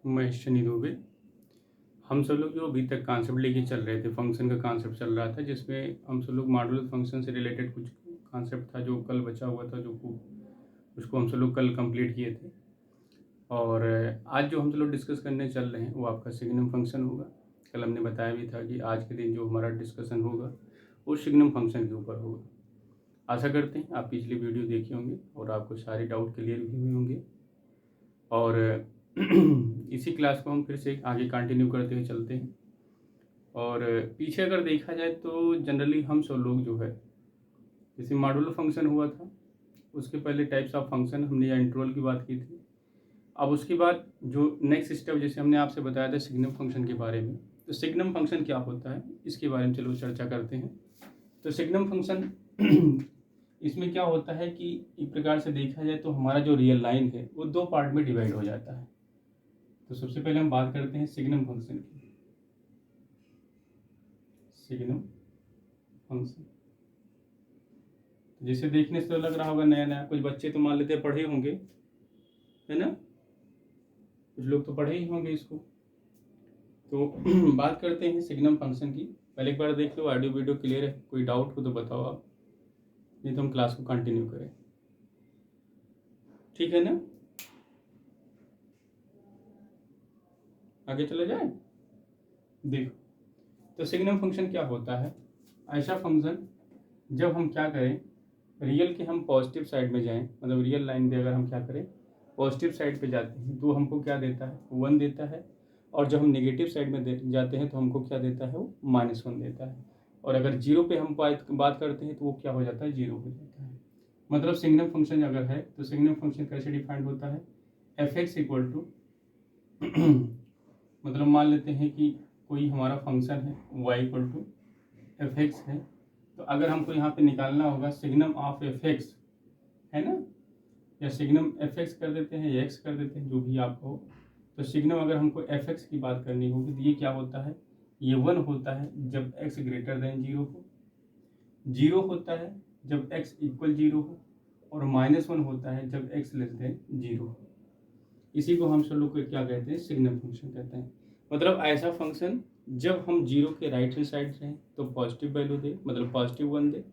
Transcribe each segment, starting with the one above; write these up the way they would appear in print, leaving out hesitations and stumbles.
मैं शनि दुबे। हम सब लोग जो अभी तक कॉन्सेप्ट लेके चल रहे थे, फंक्शन का कॉन्सेप्ट चल रहा था, जिसमें हम सब लोग मॉड्यूलर फंक्शन से रिलेटेड कुछ कॉन्सेप्ट था जो कल बचा हुआ था, उसको हम सब लोग कल कंप्लीट किए थे। और आज जो हम सब लोग डिस्कस करने चल रहे हैं वो आपका सिग्नम फंक्शन होगा। कल हमने बताया भी था कि आज के दिन जो हमारा डिस्कशन होगा वो सिग्नम फंक्शन के ऊपर होगा। आशा करते हैं आप पिछली वीडियो देखे होंगे और आपको सारे डाउट क्लियर भी हुए होंगे। और इसी क्लास को हम फिर से आगे कंटिन्यू करते हुए चलते हैं। और पीछे अगर देखा जाए तो जनरली हम सब लोग जो है, जैसे मॉड्यूलर फंक्शन हुआ था, उसके पहले टाइप्स ऑफ फंक्शन हमने या इंटरवल की बात की थी। अब उसके बाद जो नेक्स्ट स्टेप, जैसे हमने आपसे बताया था सिग्नम फंक्शन के बारे में, तो सिग्नम फंक्शन क्या होता है इसके बारे में चलो चर्चा करते हैं। तो सिग्नम फंक्शन इसमें क्या होता है कि एक प्रकार से देखा जाए तो हमारा जो रियल लाइन है वो दो पार्ट में डिवाइड हो जाता है। तो सबसे पहले हम बात करते हैं सिग्नम फंक्शन की। सिग्नम फंक्शन जिसे देखने से तो लग रहा होगा नया नया, कुछ बच्चे तो मान लेते पढ़े होंगे, है ना, कुछ लोग तो पढ़े ही होंगे इसको। तो बात करते हैं सिग्नम फंक्शन की। पहले एक बार देख लो, ऑडियो वीडियो क्लियर है, कोई डाउट हो तो बताओ आप, नहीं तो हम क्लास को कंटिन्यू करें, ठीक है ना, आगे चले जाए। देखो, तो सिग्नम फंक्शन क्या होता है, ऐसा फंक्शन जब हम क्या करें, रियल के हम पॉजिटिव साइड में जाएं, मतलब रियल लाइन पे अगर हम क्या करें पॉजिटिव साइड पे जाते हैं तो हमको क्या देता है, 1 देता है। और जब हम नेगेटिव साइड में जाते हैं तो हमको क्या देता है, वो -1 देता है। और अगर जीरो पे हम बात करते हैं तो वो क्या हो जाता है, 0 हो जाता है। मतलब सिग्नम फंक्शन अगर है तो सिग्नम फंक्शन कैसे डिफाइंड होता है, एफ एक्स इक्वल टू मतलब मान लेते हैं कि कोई हमारा फंक्शन है y equal to f x है, तो अगर हमको यहाँ पे निकालना होगा सिग्नम ऑफ एफ एक्स, है ना, या सिग्नम एफ एक्स कर देते हैं या एक्स कर देते हैं, जो भी आप हो। तो सिग्नम अगर हमको एफ एक्स की बात करनी होगी तो ये क्या होता है, ये 1 होता है जब x ग्रेटर देन 0 हो, 0 होता है जब x इक्वल 0 हो, और -1 होता है जब x लेस देन 0 हो। इसी को हम सब लोग को क्या कहते हैं, सिग्नम फंक्शन कहते हैं। मतलब ऐसा फंक्शन जब हम 0 के राइट हैंड साइड रहें तो पॉजिटिव वैल्यू दे, मतलब +1 दे,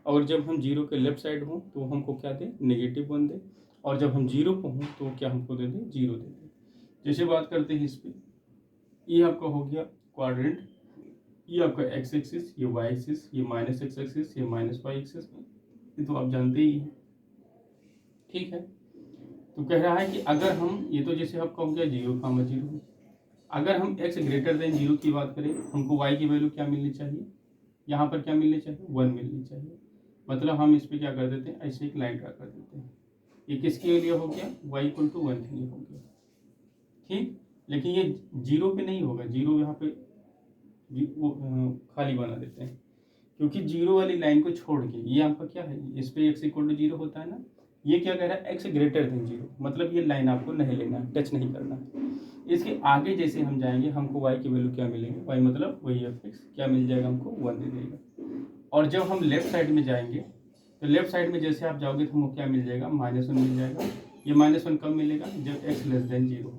और जब हम 0 के लेफ्ट साइड हों तो हमको क्या दे, -1 दे, और जब हम 0 पर हों तो क्या हमको दे दे, 0 दे दे। जैसे बात करते हैं इस पर, ये आपका हो गया क्वाड्रेंट, ये आपका x एक्सिस, ये y एक्सिस, ये -x एक्सिस, ये -y एक्सिस, ये तो आप जानते ही हैं, ठीक है। तो कह रहा है कि अगर हम, ये तो जैसे आपका हो गया 0, अगर हम x ग्रेटर देन 0 की बात करें, हमको y की वैल्यू क्या मिलनी चाहिए, यहाँ पर क्या मिलनी चाहिए, 1 मिलनी चाहिए। मतलब हम इस पर क्या कर देते हैं, ऐसे एक लाइन ड्रा कर देते हैं। ये किसके लिए हो गया, y इक्वल टू 1 के लिए हो गया, ठीक। लेकिन ये 0 पे नहीं होगा, 0 यहाँ पे खाली बना देते हैं, क्योंकि 0 वाली लाइन को छोड़ के ये आपका क्या है, इस पे x इक्वल टू 0 होता है ना, ये क्या कह रहा है, x ग्रेटर देन 0, मतलब ये लाइन आपको नहीं लेना है, टच नहीं करना है। इसके आगे जैसे हम जाएंगे हमको y की वैल्यू क्या मिलेगी, y मतलब वही एफ एक्स क्या मिल जाएगा, हमको 1 दे देगा। और जब हम लेफ्ट साइड में जाएंगे तो लेफ्ट साइड में जैसे आप जाओगे तो हमको क्या मिल जाएगा, -1 मिल जाएगा। ये -1 कब मिलेगा, जब x लेस देन 0 हो,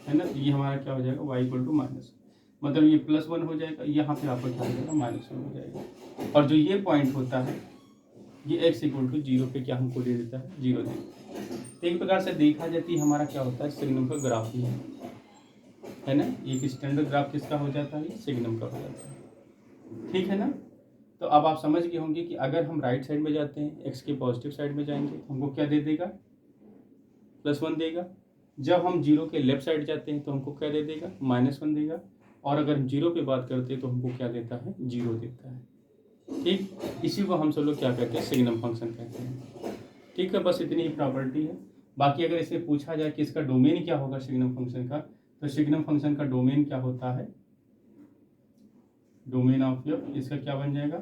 है ना। तो ये हमारा क्या हो जाएगा, y इक्वल टू -1, मतलब ये +1 हो जाएगा, यहाँ पे आपका क्या हो जाएगा, -1 हो जाएगा। और जो ये पॉइंट होता है ये x इक्वल टू 0 पे क्या हमको दे देता है, 0 दे देता है। तो एक प्रकार से देखा जाती है हमारा क्या होता है, सिग्नम का ग्राफ ही है ना। एक स्टैंडर्ड ग्राफ किसका हो जाता है, सिग्नम का हो जाता है, ठीक है ना। तो अब आप समझ गए होंगे कि अगर हम राइट साइड में जाते हैं, x के पॉजिटिव साइड में जाएंगे तो हमको क्या दे देगा, +1 देगा। जब हम 0 के लेफ्ट साइड जाते हैं तो हमको क्या दे देगा, -1 देगा। और अगर हम 0 पे बात करते हैं तो हमको क्या देता है, 0 देता है, ठीक। इसी को हम सब लोग क्या कहते हैं, सिग्नम फंक्शन कहते हैं, ठीक है। बस इतनी ही प्रॉपर्टी है। बाकी अगर इसे पूछा जाए कि इसका डोमेन क्या होगा सिग्नम फंक्शन का, तो सिग्नम फंक्शन का डोमेन क्या होता है, डोमेन ऑफ एफ, इसका क्या बन जाएगा,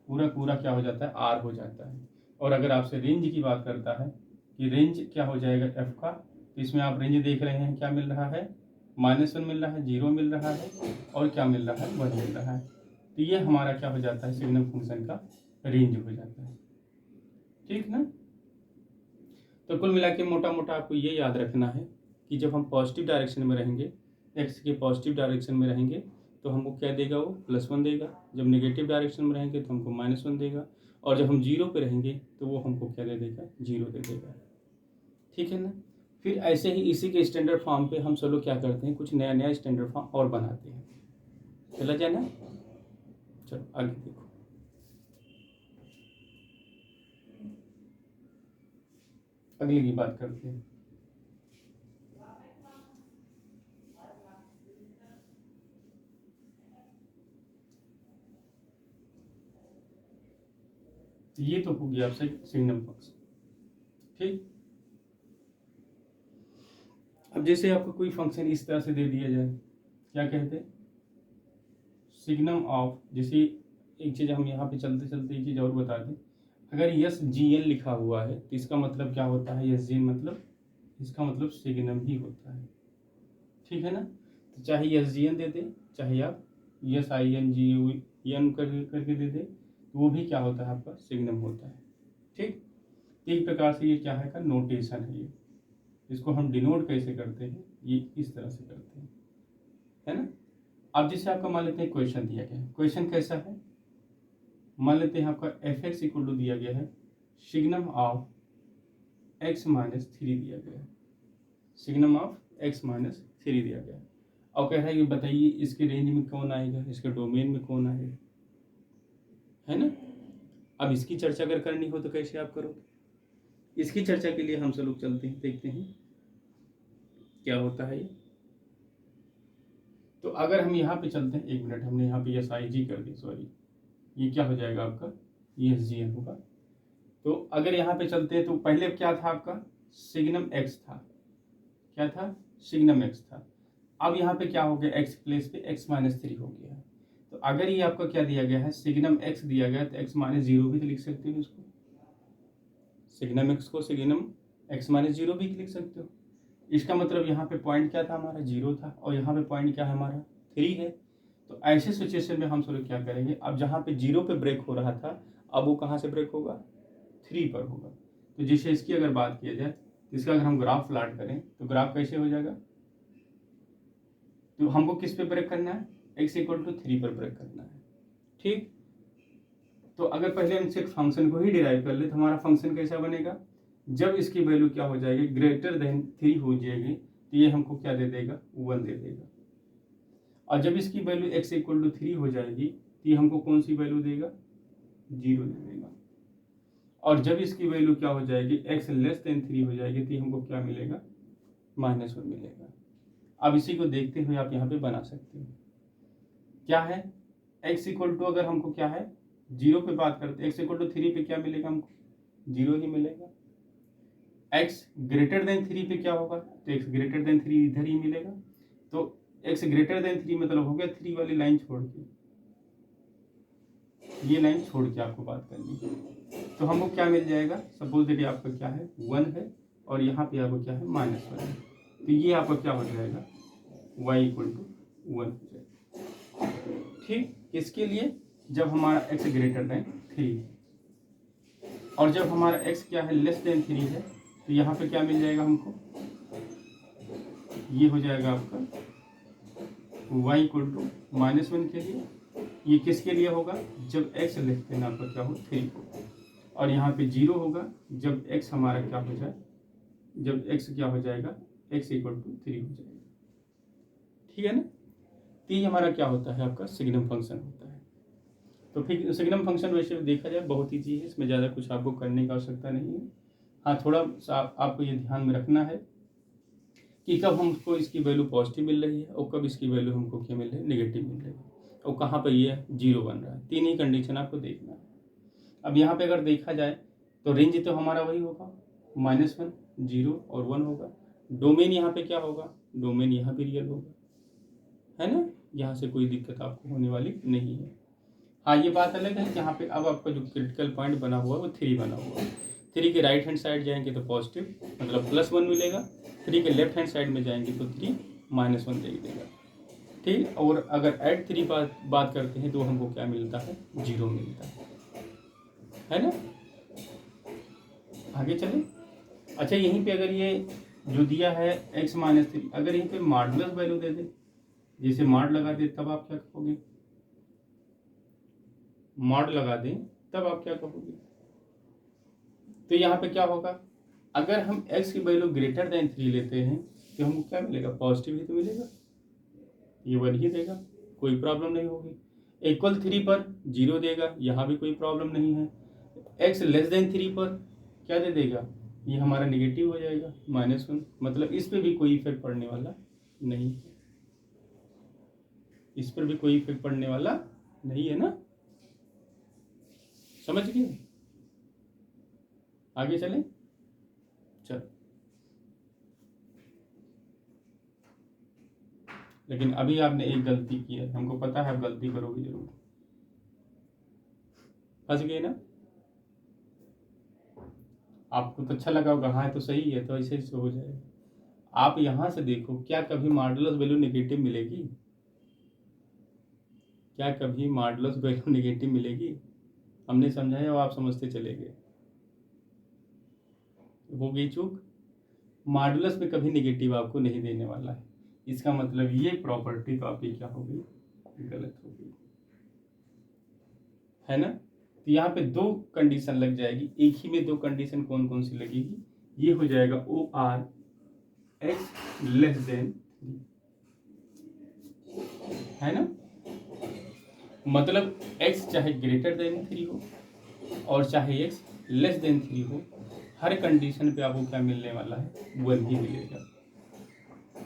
पूरा पूरा क्या हो जाता है, आर हो जाता है। और अगर आपसे रेंज की बात करता है कि रेंज क्या हो जाएगा एफ का, तो इसमें आप रेंज देख रहे हैं क्या मिल रहा है, -1 मिल रहा है, 0 मिल रहा है, और क्या मिल रहा है, 1 मिल रहा है। तो ये हमारा क्या हो जाता है, सिग्नम फंक्शन का रेंज हो जाता है, ठीक ना। तो कुल मिला के मोटा मोटा आपको ये याद रखना है कि जब हम पॉजिटिव डायरेक्शन में रहेंगे, एक्स के पॉजिटिव डायरेक्शन में रहेंगे तो हमको क्या देगा, वो +1 देगा। जब नेगेटिव डायरेक्शन में रहेंगे तो हमको -1 देगा, और जब हम 0 पे रहेंगे तो वो हमको क्या दे देगा, 0 दे देगा। ठीक है ना। फिर ऐसे ही इसी के स्टैंडर्ड फॉर्म पे हम सब लोग क्या करते हैं, कुछ नया नया स्टैंडर्ड फॉर्म और बनाते हैं। चला जाए ना, चलो आगे देखो। अगली की बात करते हैं। ये तो हो गया आपसे सिग्नम फंक्शन। ठीक, अब जैसे आपको कोई फंक्शन इस तरह से दे दिया जाए, क्या कहते हैं, सिग्नम ऑफ। जैसे एक चीज़ हम यहाँ पे चलते चलते एक चीज़ और बता दें, अगर यस जी एन लिखा हुआ है तो इसका मतलब क्या होता है, यस जी एन मतलब इसका मतलब सिग्नम ही होता है। ठीक है ना। तो चाहे यस जी एन दे दे, चाहे आप S I N G U N करके दे दे, तो वो भी क्या होता है, आपका सिग्नम होता है। ठीक, एक प्रकार से ये क्या है का नोटेशन है। ये इसको हम डिनोट कैसे करते हैं, ये इस तरह से करते हैं, है ना। अब जैसे आपका मान लेते हैं क्वेश्चन दिया गया है, क्वेश्चन कैसा है, मान लेते हैं आपका एफ एक्स इक्वल टू दिया गया है सिग्नम ऑफ x-3 दिया गया है, सिग्नम ऑफ x-3 दिया गया है। और कह रहा है कि बताइए इसके रेंज में कौन आएगा, इसके डोमेन में कौन आएगा, है ना। अब इसकी चर्चा अगर करनी हो तो कैसे आप करोगे, इसकी चर्चा के लिए हम सब लोग चलते हैं, देखते हैं क्या होता है ये। तो अगर हम यहाँ पे चलते हैं, 1 मिनट, हमने यहाँ पे एस आई जी कर दी, सॉरी, ये क्या हो जाएगा आपका, ये एस जी एन होगा। तो अगर यहाँ पे चलते हैं तो पहले क्या था आपका, सिग्नम एक्स था, क्या था, सिग्नम एक्स था। अब यहाँ पे क्या हो गया, एक्स प्लेस पे x-3 हो गया है। तो अगर ये आपका क्या दिया गया है, सिग्नम एक्स दिया गया तो x-0 भी तो लिख सकते हो इसको, सिग्नम एक्स को सिग्नम x-0 भी लिख सकते हो। इसका मतलब यहाँ पे पॉइंट क्या था हमारा, 0 था, और यहाँ पे पॉइंट क्या है हमारा, 3 है। तो ऐसे सिचुएशन में हम सब क्या करेंगे, अब जहाँ पे 0 पे ब्रेक हो रहा था, अब वो कहाँ से ब्रेक होगा, 3 पर होगा। तो जैसे इसकी अगर बात किया जाए, तो इसका अगर हम ग्राफ प्लॉट करें तो ग्राफ कैसे हो जाएगा, तो हमको किस पे ब्रेक करना है, x=3 पर ब्रेक करना है। ठीक, तो अगर पहले हम सिर्फ फंक्शन को ही डिराइव कर ले तो हमारा फंक्शन कैसा बनेगा, जब इसकी वैल्यू क्या हो जाएगी, >3 हो जाएगी, तो ये हमको क्या दे देगा, 1 दे देगा। और जब इसकी वैल्यू x=3 हो जाएगी तो ये हमको कौन सी वैल्यू देगा, 0 दे देगा। और जब इसकी वैल्यू क्या हो जाएगी, x 3 हो जाएगी, तो हमको क्या मिलेगा, -1 मिलेगा। अब इसी को देखते हुए आप यहाँ पे बना सकते हो, क्या है, x= अगर हमको क्या है, 0 पे बात करते हैं, x=3 पे क्या मिलेगा हमको, 0 ही मिलेगा। x 3 पे क्या होगा, तो x>3 इधर ही मिलेगा। तो x>3 मतलब हो गया 3 वाली लाइन छोड़ के, ये लाइन छोड़ के आपको बात करनी है। तो हमको क्या मिल जाएगा, सपोज देखिए आपका क्या है, 1 है, और यहाँ पे आपको क्या है, -1 है। तो ये आपका क्या हो जाएगा, y=1 हो जाएगा। ठीक, किसके लिए, जब हमारा x>3 और जब हमारा x क्या है, <3 है, तो यहाँ पे क्या मिल जाएगा हमको, ये हो जाएगा आपका y=-1 के लिए। ये किसके लिए होगा, जब x आपका क्या हो, 3 हो। और यहाँ पे 0 होगा जब x हमारा क्या हो जाए, जब x क्या हो जाएगा, x=3 हो जाएगा। ठीक है ना। तो ये हमारा क्या होता है, आपका सिग्नम फंक्शन होता है। तो फिर सिग्नम फंक्शन वैसे देखा जाए बहुत ईजी है, इसमें ज़्यादा कुछ आपको करने की आवश्यकता नहीं है। हाँ, थोड़ा सा आपको ये ध्यान में रखना है कि कब हमको इसकी वैल्यू पॉजिटिव मिल रही है और कब इसकी वैल्यू हमको क्या मिल रही है, नेगेटिव मिल रही है, और कहाँ पर ये 0 बन रहा है। 3 ही कंडीशन आपको देखना है। अब यहाँ पे अगर देखा जाए तो रेंज तो हमारा वही होगा, -1, 0 और 1 होगा। डोमेन यहाँ पे क्या होगा, डोमेन यहाँ पे रियल होगा, है ना। यहाँ से कोई दिक्कत आपको होने वाली नहीं है। हाँ, ये बात अलग है कि यहाँ पे अब आपका जो क्रिटिकल पॉइंट बना हुआ है वो 3 बना हुआ है। 3 के राइट हैंड साइड जाएंगे तो पॉजिटिव मतलब +1 मिलेगा, 3 के लेफ्ट हैंड साइड में जाएंगे तो 3 -1 दे देगा। ठीक, और अगर ऐड 3 बात करते हैं तो हमको क्या मिलता है, 0 मिलता है ना। आगे चले। अच्छा, यहीं पे अगर ये जो दिया है x माइनस 3, अगर यहीं पे मॉडुलस वैल्यू दे दे, जैसे मॉड लगा दे तब आप क्या कहोगे, मॉड लगा दें तब आप क्या कहोगे। तो यहाँ पे क्या होगा, अगर हम x की वैल्यू ग्रेटर देन 3 लेते हैं तो हमको क्या मिलेगा, पॉजिटिव ही तो मिलेगा, ये 1 ही देगा, कोई प्रॉब्लम नहीं होगी। इक्वल 3 पर 0 देगा, यहाँ भी कोई प्रॉब्लम नहीं है। x लेस देन 3 पर क्या दे देगा, ये हमारा नेगेटिव हो जाएगा -1, मतलब इस पर भी कोई इफेक्ट पड़ने वाला नहीं है, इस पर भी कोई इफेक्ट पड़ने वाला नहीं है ना, समझ गए। आगे चलें, चल। लेकिन अभी आपने एक गलती की है, हमको पता है आप गलती करोगे जरूर, फंस गए ना। आपको तो अच्छा लगा होगा, हाँ तो सही है, तो ऐसे ऐसे हो जाएगा। आप यहां से देखो, क्या कभी मॉडुलस वैल्यू नेगेटिव मिलेगी, क्या कभी मॉडुलस वैल्यू नेगेटिव मिलेगी, हमने समझाया और आप समझते चले गए, हो गई चूक। मॉडुलस में कभी नेगेटिव आपको नहीं देने वाला है, इसका मतलब ये प्रॉपर्टी तो आपकी क्या हो गई, गलत हो गई, है ना। तो यहाँ पे 2 कंडीशन लग जाएगी, एक ही में 2 कंडीशन कौन कौन सी लगेगी, ये हो जाएगा or x less than, है ना, मतलब x चाहे ग्रेटर देन 3 हो और चाहे x लेस देन 3 हो, हर कंडीशन पे आपको क्या मिलने वाला है, 1 ही मिलेगा।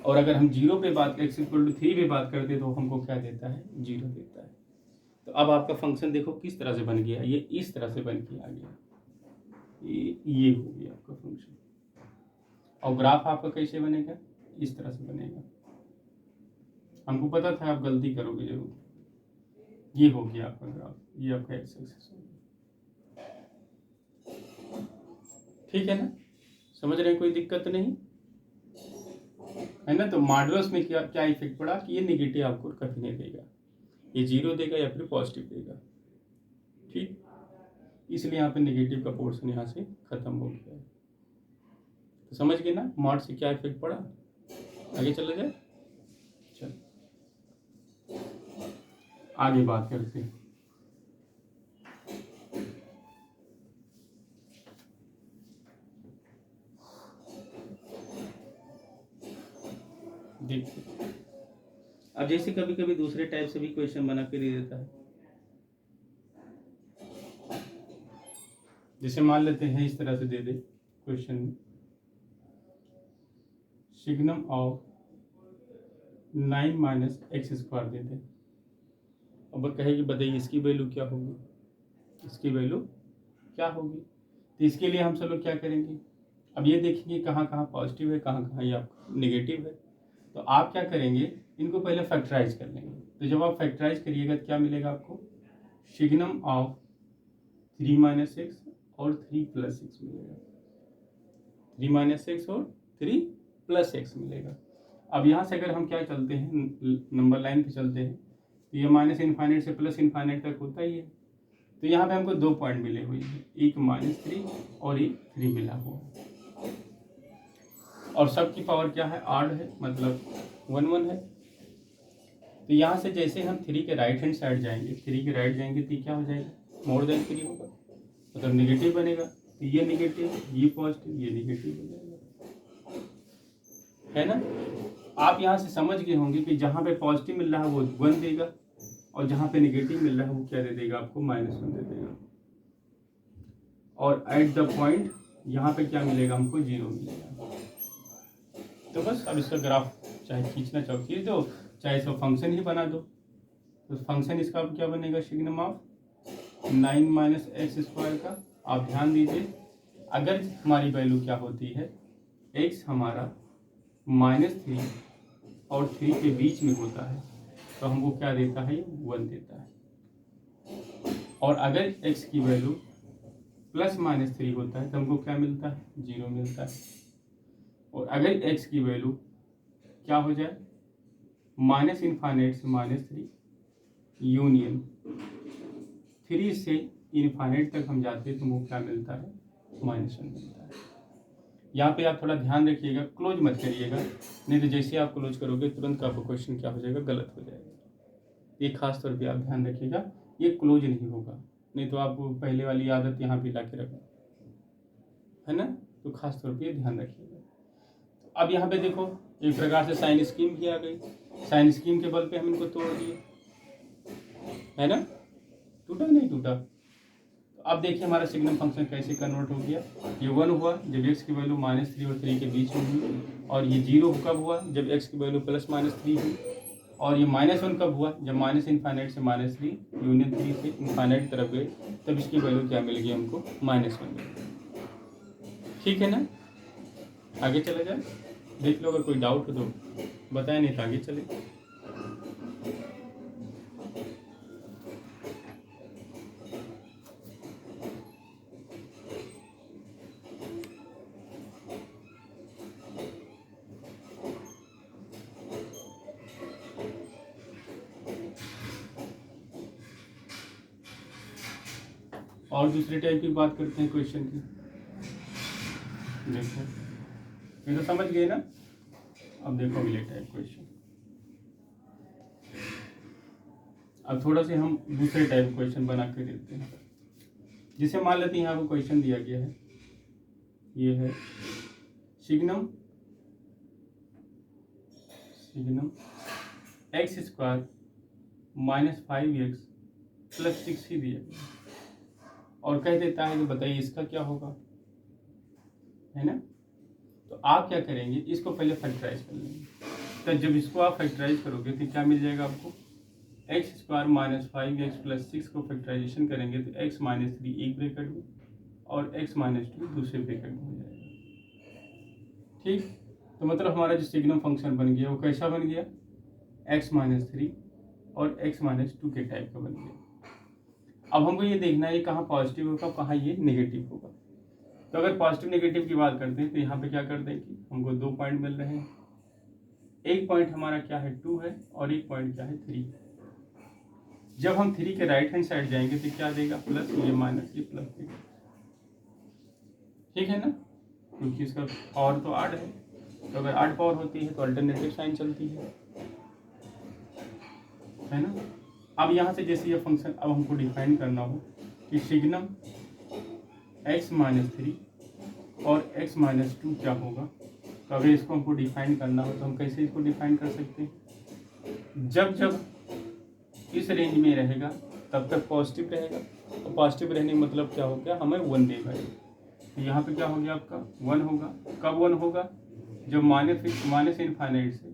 और अगर हम 0 पे बात, x इक्वल टू 3 पे बात करते तो हमको क्या देता है, 0 देता है। तो अब आपका फंक्शन देखो किस तरह से बन गया, ये इस तरह से बन के आ गया, ये हो गया आपका फंक्शन। और ग्राफ आपका कैसे बनेगा, इस तरह से बनेगा, हमको पता था आप गलती करोगे जरूर। ये हो गया आपका ग्राफ, ये आपका एक्स एक्सिस हो गया, ठीक है ना, समझ रहे हैं, कोई दिक्कत नहीं है ना। तो मॉडुलस में क्या क्या इफेक्ट पड़ा कि ये नेगेटिव आपको कभी नहीं देगा, ये 0 देगा या फिर पॉजिटिव देगा, ठीक। इसलिए यहाँ पे नेगेटिव का पोर्शन यहाँ से खत्म हो गया है। तो समझ गए ना मॉड से क्या इफेक्ट पड़ा। आगे चले जाए, चल आगे बात करते हैं। देखिए अब जैसे कभी कभी दूसरे टाइप से भी क्वेश्चन बना के दे देता है, जैसे मान लेते हैं इस तरह से दे दे क्वेश्चन में, sigma of 9 minus x square दे दे। अब कहेगी बताइए इसकी वैल्यू क्या होगी, इसकी वैल्यू क्या होगी। तो इसके लिए हम सब लोग क्या करेंगे, अब ये देखेंगे कहाँ कहाँ पॉजिटिव है, कहाँ कहाँ ये आपका नेगेटिव है। तो आप क्या करेंगे, इनको पहले फैक्टराइज कर लेंगे। तो जब आप फैक्टराइज करिएगा तो क्या मिलेगा आपको, सिग्नम ऑफ 3 माइनस एक्स और 3 प्लस एक्स मिलेगा, 3 माइनस एक्स और 3 प्लस एक्स मिलेगा। अब यहाँ से अगर हम क्या चलते हैं, नंबर लाइन पे चलते हैं, तो ये माइनस इन्फाइनाइट से प्लस इन्फाइनाइट तक होता ही है। तो यहाँ पे हमको 2 पॉइंट मिले हुए हैं, एक -3 और एक 3 मिला हुआ है, और सबकी पावर क्या है, आड है, मतलब 1 1 है। तो यहाँ से जैसे हम 3 के राइट हैंड साइड जाएंगे, 3 के राइट जाएंगे तो क्या हो जाएगा, मोर देन 3 होगा, मतलब नेगेटिव बनेगा। तो ये नेगेटिव, ये पॉजिटिव, ये नेगेटिव हो जाएगा, है ना। आप यहाँ से समझ गए होंगे कि जहाँ पे पॉजिटिव मिल रहा है वो 1 देगा, और जहाँ पे नेगेटिव मिल रहा है वो क्या दे देगा आपको, -1 दे देगा। और एट द पॉइंट यहाँ पे क्या मिलेगा हमको, 0 मिलेगा। तो बस अब इसका ग्राफ चाहे खींचना चाहो खींच दो, चाहे इसका फंक्शन ही बना दो। तो फंक्शन इसका अब क्या बनेगा, signum of 9 minus x square का। आप ध्यान दीजिए, अगर हमारी वैल्यू क्या होती है, x हमारा -3 और 3 के बीच में होता है तो हमको क्या देता है, 1 देता है। और अगर x की वैल्यू +-3 होता है तो हमको क्या मिलता है, 0 मिलता है। और अगर x की वैल्यू क्या हो जाए, -∞ से -3 यूनियन 3 से इन्फाइनाइट तक हम जाते हैं तो वो क्या मिलता है, -1 मिलता है। यहाँ पे आप थोड़ा ध्यान रखिएगा, क्लोज मत करिएगा, नहीं तो जैसे आप क्लोज करोगे तुरंत आपका क्वेश्चन क्या हो जाएगा, गलत हो जाएगा। ये खास तौर पे आप ध्यान रखिएगा, ये क्लोज नहीं होगा, नहीं तो आप पहले वाली आदत यहाँ पे ला के रखो, है ना। तो खास तौर पे ध्यान रखिएगा। अब यहाँ पे देखो एक प्रकार से साइन स्कीम भी आ गई, साइन स्कीम के बल पे हम इनको तोड़ दिए, है ना। टूटा नहीं टूटा। तो अब देखिए हमारा सिग्नम फंक्शन कैसे कन्वर्ट हो गया। ये 1 हुआ जब x की वैल्यू -3 और 3 के बीच में हुई, और ये 0 कब हुआ जब x की वैल्यू +-3 हुई, और ये -1 कब हुआ जब -∞ से -3 यूनियन 3 से इनफाइनाइट की तरफ गए, तब इसकी वैल्यू क्या मिल गई हमको, -1 मिल गई। ठीक है ना। आगे चला जाए, देख लो, अगर कोई डाउट हो तो बताए, नहीं तो आगे चले। और दूसरे टाइप की बात करते हैं क्वेश्चन की। देखो ये तो समझ गए ना। अब देखो अगले टाइप क्वेश्चन। अब थोड़ा से हम दूसरे टाइप क्वेश्चन बना के देते हैं। जिसे मान लेते हैं यहाँ पर क्वेश्चन दिया गया है, ये है सिग्नम x² -5x + 6 ही दिया गया, और कह देता है कि बताइए इसका क्या होगा, है ना। तो आप क्या करेंगे, इसको पहले फैक्टराइज कर लेंगे। तो जब इसको आप फैक्टराइज करोगे तो क्या मिल जाएगा आपको, x² -5x + 6 को फैक्टराइजेशन करेंगे तो x - 3 एक ब्रैकेट में और x - 2 दूसरे ब्रैकेट में हो जाएगा। ठीक, तो मतलब हमारा जो सिग्नम फंक्शन बन गया वो कैसा बन गया, x - 3 और x - 2 के टाइप का बन गया। अब हमको ये देखना है कहाँ पॉजिटिव होगा, कहाँ ये नेगेटिव होगा। तो अगर पॉजिटिव नेगेटिव की बात करते हैं तो यहाँ पे क्या कर देंगे, हमको 2 पॉइंट मिल रहे हैं। एक पॉइंट हमारा क्या है, 2 है, और एक पॉइंट क्या है, 3। जब हम 3 के राइट हैंड साइड जाएंगे तो क्या देगा, प्लस, ये माइनस, ये प्लस देगा। ठीक है ना, क्योंकि इसका पावर तो 8 है, तो अगर 8 पावर होती है तो अल्टरनेटिव साइन चलती है ना। अब यहाँ से जैसे ये फंक्शन अब हमको डिफाइन करना हो कि सिग्नम x - 3 और x - 2 क्या होगा, तो अगर इसको हमको डिफाइन करना हो तो हम कैसे इसको डिफाइन कर सकते हैं, जब जब इस रेंज में रहेगा तब तक पॉजिटिव रहेगा, और पॉजिटिव रहने का मतलब क्या हो गया, हमें 1 देगा। तो यहाँ पे क्या हो गया आपका 1 होगा। कब 1 होगा, जब माइनस इनफाइनाइट से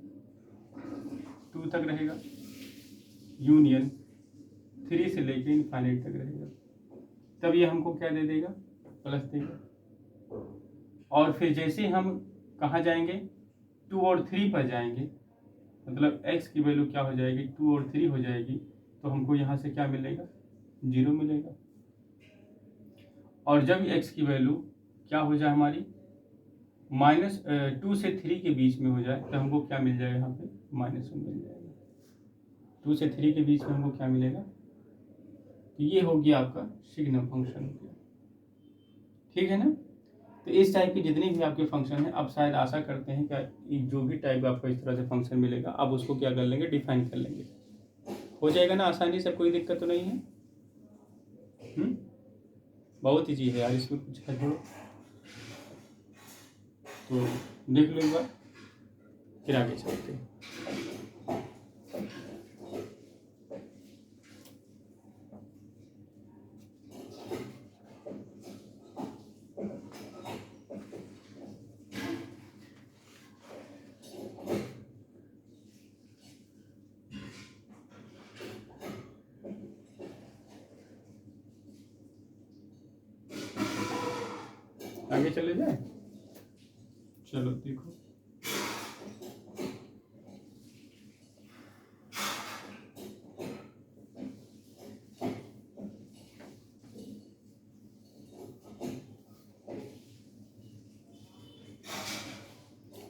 2 तक रहेगा, यूनियन 3 से लेकर इनफाइनाइट तक रहेगा, तब ये हमको क्या दे देगा, प्लस देगा। और फिर जैसे हम कहाँ जाएंगे, 2 और 3 पर जाएंगे, मतलब x की वैल्यू क्या हो जाएगी, 2 और 3 हो जाएगी, तो हमको यहाँ से क्या मिलेगा, 0 मिलेगा। और जब x की वैल्यू क्या हो जाए हमारी, -2 से 3 के बीच में हो जाए, तो हमको क्या मिल जाएगा, यहाँ पे -1 मिल जाएगा। 2 से 3 के बीच में हमको क्या मिलेगा, तो ये हो गया आपका सिग्नम फंक्शन हो गया। ठीक है ना। तो इस टाइप के जितने भी आपके फंक्शन हैं, आप शायद आशा करते हैं कि जो भी टाइप आपको इस तरह से फंक्शन मिलेगा आप उसको क्या कर लेंगे, डिफाइन कर लेंगे, हो जाएगा ना आसानी से, कोई दिक्कत तो नहीं है। बहुत ईजी है यार, इसमें कुछ है थोड़ा, तो देख लो एक बार, फिर आगे चलते हैं। आगे चले जाए, चलो देखो,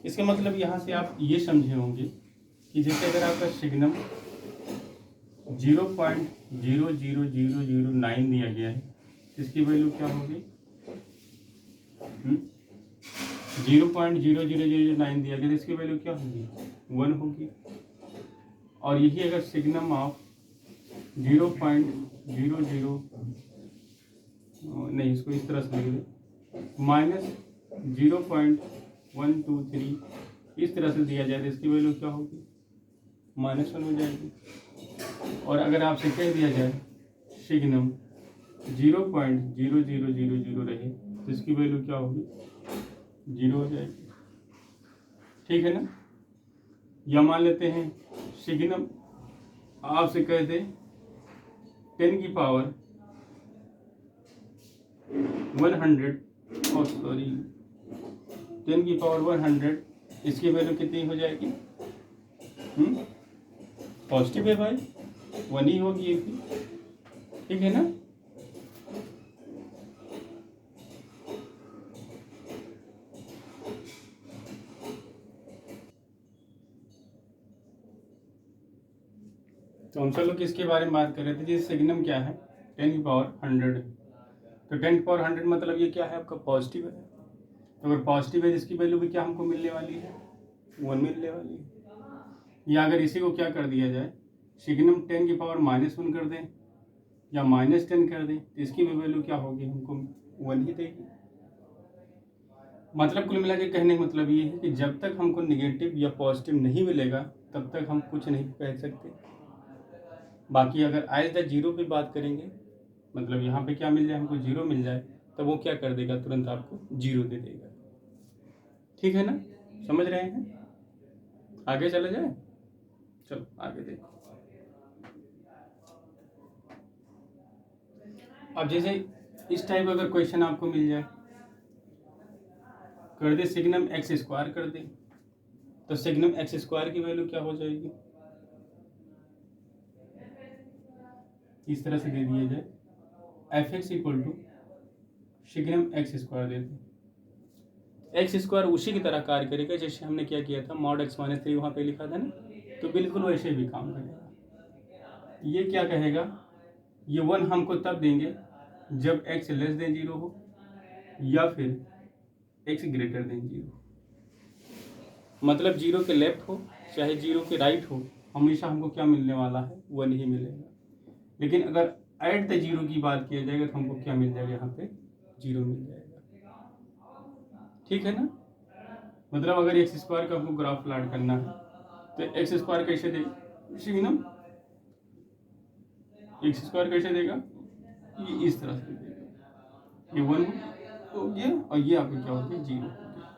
इसका मतलब यहाँ से आप ये समझे होंगे कि जैसे अगर आपका सिग्नम 0.00009 दिया गया है, इसकी वैल्यू क्या होगी, 0.00009 दिया गया तो इसकी वैल्यू क्या होगी, 1 होगी। और यही अगर सिग्नम ऑफ 0.00 नहीं, इसको इस तरह से लिख दे, -0.123 इस तरह से दिया जाए तो इसकी वैल्यू क्या होगी, -1 हो जाएगी। और अगर आपसे कह दिया जाए सिग्नम 0.0000 रहे तो इसकी वैल्यू क्या होगी, 0 हो जाएगी। ठीक है ना। या मान लेते हैं सिग्नम आपसे कह दे 10 की पावर 100 और सॉरी 10 की पावर 100, इसकी वैल्यू कितनी हो जाएगी, पॉजिटिव है भाई, 1 ही होगी ये भी। ठीक है ना। तो हम सब लोग किसके बारे में बात कर रहे थे जी, सिग्नम क्या है, 10 की पावर 100। तो 10 की पावर 100 मतलब ये क्या है आपका, पॉजिटिव है। तो अगर पॉजिटिव है इसकी वैल्यू भी क्या हमको मिलने वाली है, 1 मिलने वाली है। या अगर इसी को क्या कर दिया जाए, सिग्नम 10 की पावर -1 कर दें या -10 कर दें तो इसकी भी वैल्यू क्या होगी, हमको 1 ही देगी। मतलब कुल मिला के कहने का मतलब ये है कि जब तक हमको निगेटिव या पॉजिटिव नहीं मिलेगा तब तक हम कुछ नहीं कह सकते। बाकी अगर एज द जीरो पे बात करेंगे, मतलब यहाँ पे क्या मिल जाए, हमको 0 मिल जाए, तो वो क्या कर देगा, तुरंत आपको 0 दे देगा। ठीक है ना, समझ रहे हैं। आगे चला जाए, चलो आगे देखो। अब जैसे इस टाइप अगर क्वेश्चन आपको मिल जाए, कर दे सिग्नम x² कर दे, तो सिग्नम x² की वैल्यू क्या हो जाएगी, इस तरह से दे दिया जाए f(x) = सिग्नम x² दे दे। x² उसी की तरह कार्य करेगा जैसे हमने क्या किया था, mod x - 3 वहाँ पे लिखा था ना, तो बिल्कुल वैसे भी काम करेगा। ये क्या कहेगा, ये 1 हमको तब देंगे जब x <0 हो या फिर x <0। मतलब 0 के लेफ्ट हो चाहे 0 के राइट हो, हमेशा हमको क्या मिलने वाला है, 1 ही मिलेगा। लेकिन अगर एट द 0 की बात किया जाएगा तो हमको क्या मिल जाएगा, यहाँ पे 0 मिल जाएगा। ठीक है ना। मतलब अगर x² का हमको ग्राफ प्लॉट करना है तो x² कैसे देगा, सिग्नम x² कैसे देगा, ये इस तरह से देगा, ये 1 हो गया और ये आपका क्या हो गया, 0 हो गया।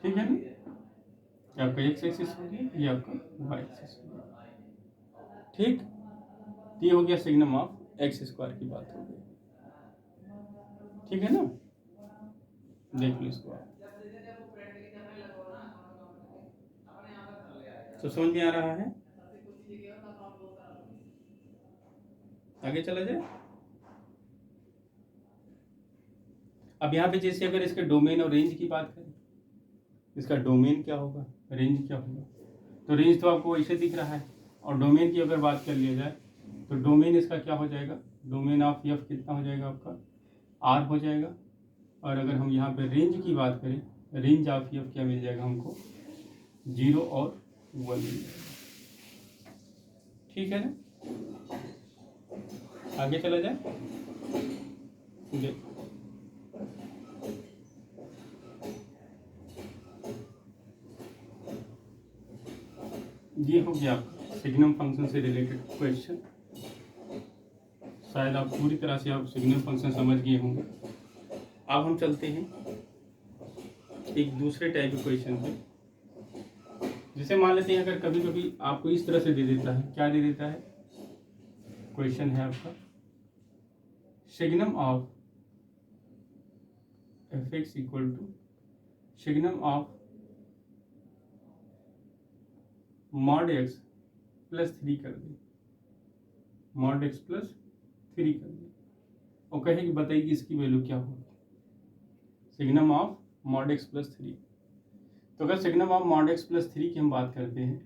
ठीक है ना, ये आपका x एक्सिस हो गया, ये आपका y एक्सिस हो गया। ठीक, ये हो गया सिग्नम ऑफ x² की बात हो गई। ठीक है ना, देख लो इसको आप। तो समझ में आ रहा है, आगे चला जाए। अब यहाँ पे जैसे अगर इसके डोमेन और रेंज की बात करें, इसका डोमेन क्या होगा, रेंज क्या होगा, तो रेंज तो आपको ऐसे दिख रहा है। और डोमेन की अगर बात कर लिया जाए तो डोमेन इसका क्या हो जाएगा, डोमेन ऑफ f कितना हो जाएगा आपका, r हो जाएगा। और अगर हम यहाँ पे रेंज की बात करें, रेंज ऑफ f क्या मिल जाएगा हमको, 0 और 1 मिल जाएगा। ठीक है ना, आगे चला जाए। देखो ये हो गया सिग्नम फंक्शन से रिलेटेड क्वेश्चन। शायद आप पूरी तरह से आप सिग्नम फंक्शन समझ गए होंगे। अब हम चलते हैं एक दूसरे टाइप के क्वेश्चन पे। जैसे मान लेते हैं अगर कभी कभी आपको इस तरह से दे देता है, क्या दे देता है, क्वेश्चन है आपका signum of f(x) = signum of mod x + 3 कर दे, mod x + 3 कर दे, और कहे कि बताइए कि इसकी वैल्यू क्या होगी, सिग्नम ऑफ mod x + 3। तो अगर सिग्नम ऑफ mod x + 3 की हम बात करते हैं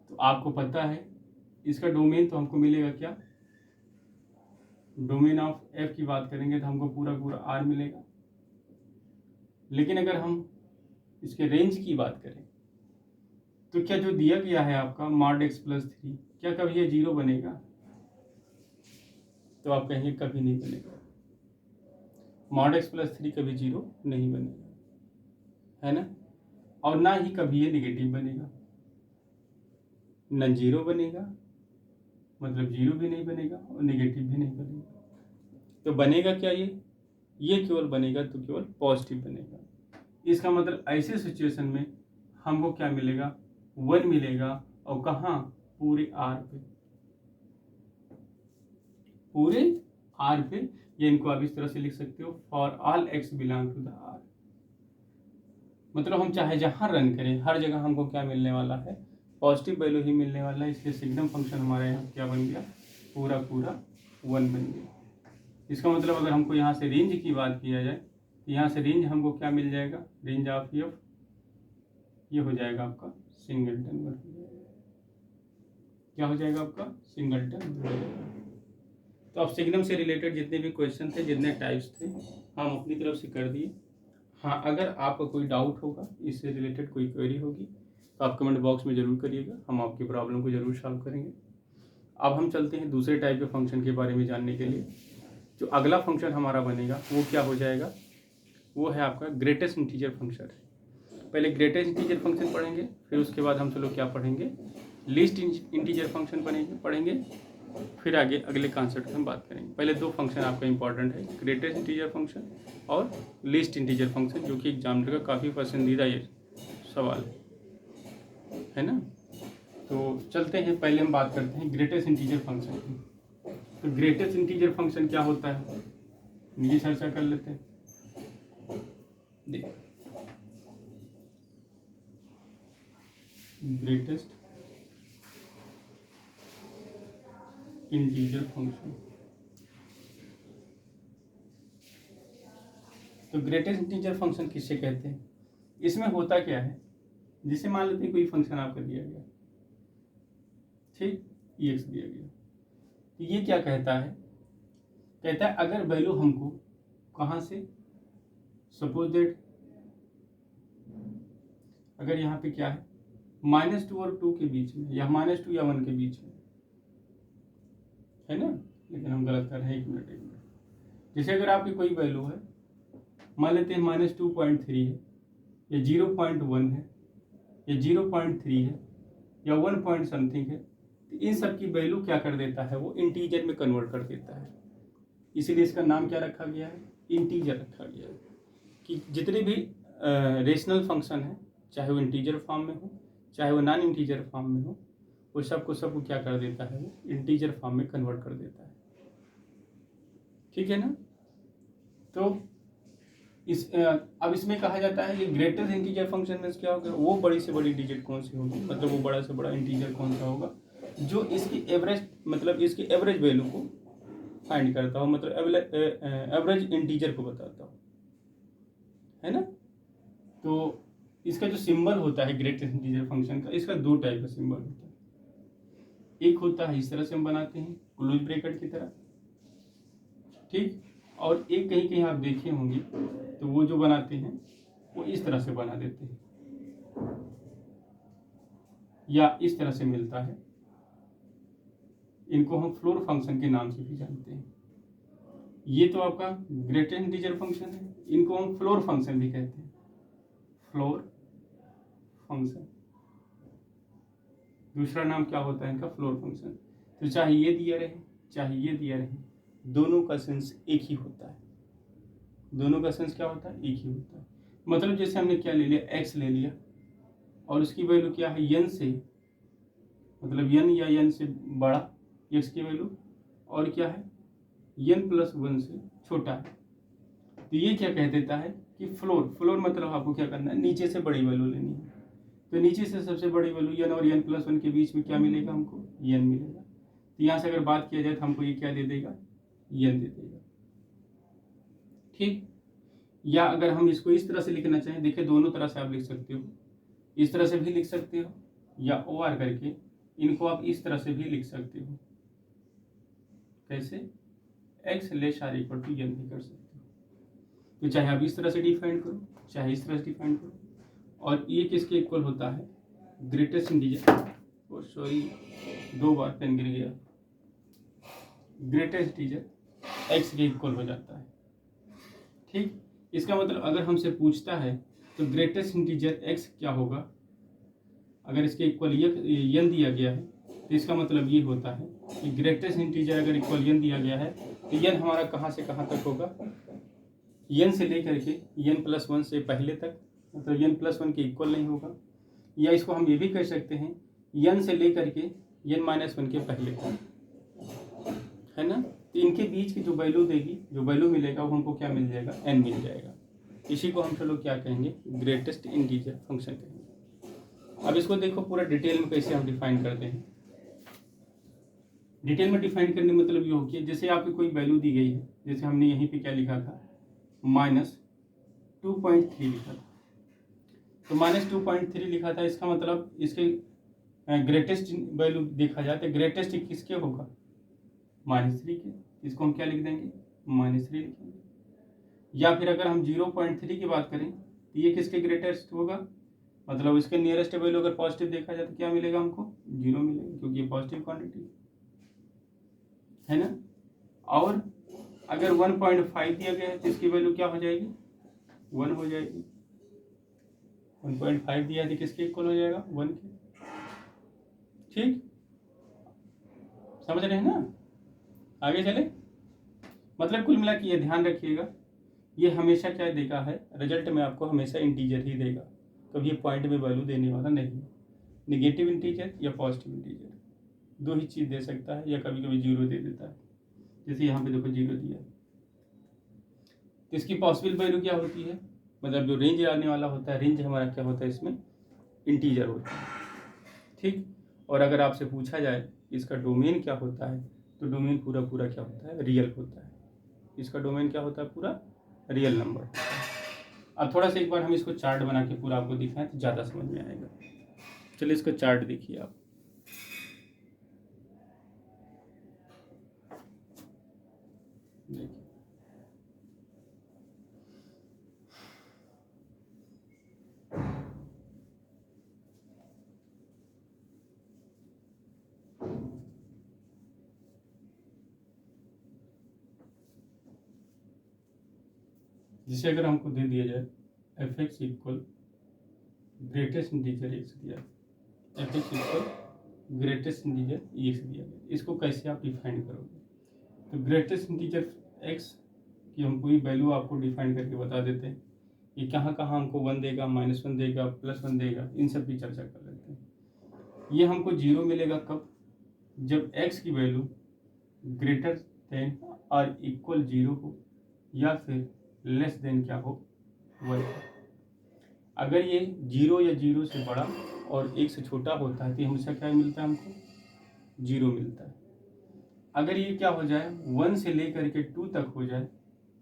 तो आपको पता है इसका डोमेन तो हमको मिलेगा क्या, डोमेन ऑफ f की बात करेंगे तो हमको पूरा पूरा r मिलेगा। लेकिन अगर हम इसके रेंज की बात करें तो क्या जो दिया गया है आपका मॉड x प्लस 3, क्या कभी ये 0 बनेगा? तो आप कहेंगे कभी नहीं बनेगा। मॉड x प्लस 3 कभी 0 नहीं बनेगा, है ना। और ना ही कभी ये नेगेटिव बनेगा, न 0 बनेगा, मतलब 0 भी नहीं बनेगा और नेगेटिव भी नहीं बनेगा। तो बनेगा क्या ये केवल बनेगा तो केवल पॉजिटिव बनेगा। इसका मतलब ऐसे सिचुएशन में हमको क्या मिलेगा? 1 मिलेगा। और कहाँ? पूरे आर पे, पूरे आर पे। ये इनको आप इस तरह से लिख सकते हो, for all x belong to the R. मतलब हम चाहे जहां रन करें हर जगह हमको क्या मिलने वाला है? पॉजिटिव वैल्यू ही मिलने वाला है। इसलिए सिग्नम फंक्शन हमारे यहाँ क्या बन गया? पूरा 1 बन गया। इसका मतलब अगर हमको यहाँ से रेंज की बात किया जाए तो यहाँ से रेंज हमको क्या मिल जाएगा? रेंज ऑफ एफ ये हो जाएगा आपका सिंगलटन हो जाएगा। क्या हो जाएगा आपका? सिंगलटन हो जाएगा। तो अब सिग्नम से रिलेटेड जितने भी क्वेश्चन थे, जितने टाइप्स थे, हम अपनी तरफ से कर दिए। हाँ, अगर आपका कोई डाउट होगा, इससे रिलेटेड कोई क्वेरी होगी तो आप कमेंट बॉक्स में ज़रूर करिएगा, हम आपकी प्रॉब्लम को ज़रूर सॉल्व करेंगे। अब हम चलते हैं दूसरे टाइप के फंक्शन के बारे में जानने के लिए। जो अगला फंक्शन हमारा बनेगा वो क्या हो जाएगा? वो है आपका ग्रेटेस्ट इंटीजर फंक्शन। पहले ग्रेटेस्ट इंटीजर फंक्शन पढ़ेंगे, फिर उसके बाद हम लोग क्या पढ़ेंगे? लीस्ट इंटीजर फंक्शन पढ़ेंगे, फिर आगे अगले कॉन्सेप्ट में हम बात करेंगे। पहले 2 फंक्शन आपका इंपॉर्टेंट है, ग्रेटेस्ट इंटीजर फंक्शन और लीस्ट इंटीजर फंक्शन, जो कि एग्जामिनर का काफ़ी पसंदीदा ये सवाल है ना। तो चलते हैं, पहले हम बात करते हैं ग्रेटेस्ट इंटीजर फंक्शन की। तो ग्रेटेस्ट इंटीजर फंक्शन क्या होता है, ये चर्चा कर लेते हैं। देखो, ग्रेटेस्ट इंटीजर फंक्शन, तो ग्रेटेस्ट इंटीजर फंक्शन किससे कहते हैं? इसमें होता क्या है? जिसे मान लेते हैं कोई फंक्शन आपका दिया गया, ठीक, एक्स दिया गया, तो ये क्या कहता है? कहता है अगर वैल्यू हमको कहाँ से, सपोज दैट अगर यहाँ पे क्या है -2 और 2 के बीच में, या -2 या 1 के बीच में, है ना। लेकिन हम गलत कर रहे हैं, एक मिनट। जैसे अगर आपकी कोई वैल्यू है, मान लेते हैं -2.3 है, या 0.1 है, या 0.3 है, या 1 पॉइंट समथिंग है, तो इन सब की वैल्यू क्या कर देता है? वो इंटीजर में कन्वर्ट कर देता है। इसीलिए इसका नाम क्या रखा गया है? इंटीजर रखा गया है। कि जितने भी रेशनल फंक्शन है, चाहे वो इंटीजर फॉर्म में हो, चाहे वो नॉन इंटीजर फॉर्म में हो, वो सबको क्या कर देता है? वो इंटीजर फॉर्म में कन्वर्ट कर देता है। ठीक है ना। तो अब इसमें कहा जाता है कि ग्रेटेस्ट इंटीजर फंक्शन में क्या होगा? वो बड़ी से बड़ी डिजिट कौन सी होगी, मतलब वो बड़ा से बड़ा इंटीजर कौन सा होगा जो इसकी एवरेज, मतलब इसकी एवरेज वैल्यू को फाइंड करता हो, मतलब एवरेज इंटीजर को बताता हो, है ना। तो इसका जो सिंबल होता है ग्रेटेस्ट इंटीजर फंक्शन का, इसका 2 टाइप का सिंबल होता है। एक होता है इस तरह से हम बनाते हैं, क्लोज ब्रैकेट की तरह, ठीक। और एक कहीं कहीं आप देखे होंगे तो वो जो बनाते हैं वो इस तरह से बना देते हैं, या इस तरह से मिलता है। इनको हम फ्लोर फंक्शन के नाम से भी जानते हैं। ये तो आपका ग्रेटेस्ट इंटीजर फंक्शन है, इनको हम फ्लोर फंक्शन भी कहते हैं, फ्लोर फंक्शन। दूसरा नाम क्या होता है इनका? Floor function. तो चाहे ये दिया रहे चाहे ये दिया रहे, दोनों का सेंस एक ही होता है। दोनों का सेंस क्या होता है? एक ही होता है। मतलब जैसे हमने क्या ले लिया, एक्स ले लिया, और उसकी वैल्यू क्या है? यन से, मतलब यन या यन से बड़ा एक्स की वैल्यू, और क्या है? n+1 से छोटा है। तो ये क्या कह देता है कि फ्लोर मतलब आपको क्या करना है? नीचे से बड़ी वैल्यू लेनी है। तो नीचे से सबसे बड़ी वैल्यू n और n+1 के बीच में क्या मिलेगा हमको? n मिलेगा। तो यहाँ से अगर बात किया जाए तो हमको ये क्या दे देगा? n दे देगा, ठीक। या अगर हम इसको इस तरह से लिखना चाहें, देखिए दोनों तरह से आप लिख सकते हो, इस तरह से भी लिख सकते हो, या OR करके इनको आप इस तरह से भी लिख सकते हो। कैसे? x < n भी कर सकते हो। तो चाहे आप इस तरह से डिफाइन करो, चाहे इस तरह से डिफाइन करो, और ये किसके इक्वल होता है, ग्रेटेस्ट इंटीजर, और सॉरी 2 बार पेन गिर गया, ग्रेटेस्ट इंटीजर एक्स के इक्वल हो जाता है। ठीक, इसका मतलब अगर हमसे पूछता है तो ग्रेटेस्ट इंटीजर एक्स क्या होगा, अगर इसके इक्वल यन दिया गया है तो इसका मतलब ये होता है कि ग्रेटेस्ट इंटीजर अगर इक्वल यन दिया गया है तो यन हमारा कहाँ से कहाँ तक होगा, यन से लेकर के n+1 से पहले तक, मतलब n+1 के इक्वल नहीं होगा, या इसको हम ये भी कह सकते हैं n से लेकर के n-1 के पहले तक, है ना। तो इनके बीच की जो वैल्यू देगी, जो वैल्यू मिलेगा वो हमको क्या मिल जाएगा, n मिल जाएगा। इसी को हम चलो क्या कहेंगे, ग्रेटेस्ट इंटीजर फंक्शन कहेंगे। अब इसको देखो पूरा डिटेल में कैसे हम डिफाइन करते हैं। डिटेल में डिफाइन करने मतलब ये हो कि जैसे आपकी कोई वैल्यू दी गई है, जैसे हमने यहीं पे क्या लिखा था, -2.3 लिखा था, तो -2.3 लिखा था, इसका मतलब इसके ग्रेटेस्ट वैल्यू देखा जाए तो ग्रेटेस्ट किसके होगा, -3 के, इसको हम क्या लिख देंगे, -3 लिखेंगे। या फिर अगर हम 0.3 की बात करें तो ये किसके ग्रेटेस्ट होगा, मतलब इसके नियरेस्ट वैल्यू अगर पॉजिटिव देखा जाए तो क्या मिलेगा हमको, 0 मिलेगा, क्योंकि ये पॉजिटिव क्वांटिटी है ना। और अगर 1.5 दिया गया है तो इसकी वैल्यू क्या हो जाएगी, 1 हो जाएगी। 1.5 दिया है तो किसके इक्वल हो जाएगा, 1 के। ठीक, समझ रहे हैं ना। आगे चले, मतलब कुल मिला के ये ध्यान रखिएगा, ये हमेशा क्या देगा है, रिजल्ट में आपको हमेशा इंटीजर ही देगा, कभी पॉइंट में वैल्यू देने वाला नहीं। नेगेटिव इंटीजर या पॉजिटिव इंटीजर, 2 ही चीज़ दे सकता है, या कभी कभी 0 दे देता है। जैसे यहाँ पे देखो 0 दिया, तो इसकी पॉसिबल वैल्यू क्या होती है, मतलब जो रेंज आने वाला होता है, रेंज हमारा क्या होता है, इसमें इंटीजर होता है। ठीक, और अगर आपसे पूछा जाए इसका डोमेन क्या होता है, तो डोमेन पूरा पूरा क्या होता है, रियल होता है। इसका डोमेन क्या होता है, पूरा रियल नंबर होता है। अब थोड़ा सा एक बार हम इसको चार्ट बना के पूरा आपको दिखाएं तो ज़्यादा समझ में आएगा। चलिए इसका चार्ट देखिए आप, देखिए जिसे अगर हमको दे दिया जाए f(x) equal greatest integer x दिया, f(x) equal greatest integer x दिया गया, इसको कैसे आप डिफाइन करोगे। तो ग्रेटेस्ट इंटीजर x की हम पूरी वैल्यू आपको डिफाइन करके बता देते हैं, ये कहाँ कहाँ हमको 1 देगा, -1 देगा, +1 देगा, इन सब की चर्चा कर लेते हैं। ये हमको 0 मिलेगा कब, जब x की वैल्यू ग्रेटर देन और इक्वल 0 हो, या फिर लेस देन क्या हो, 1। अगर ये 0 या 0 से बड़ा और 1 से छोटा होता है तो हमेशा क्या मिलता है, हमको 0 मिलता है। अगर ये क्या हो जाए 1 से लेकर के 2 तक हो जाए,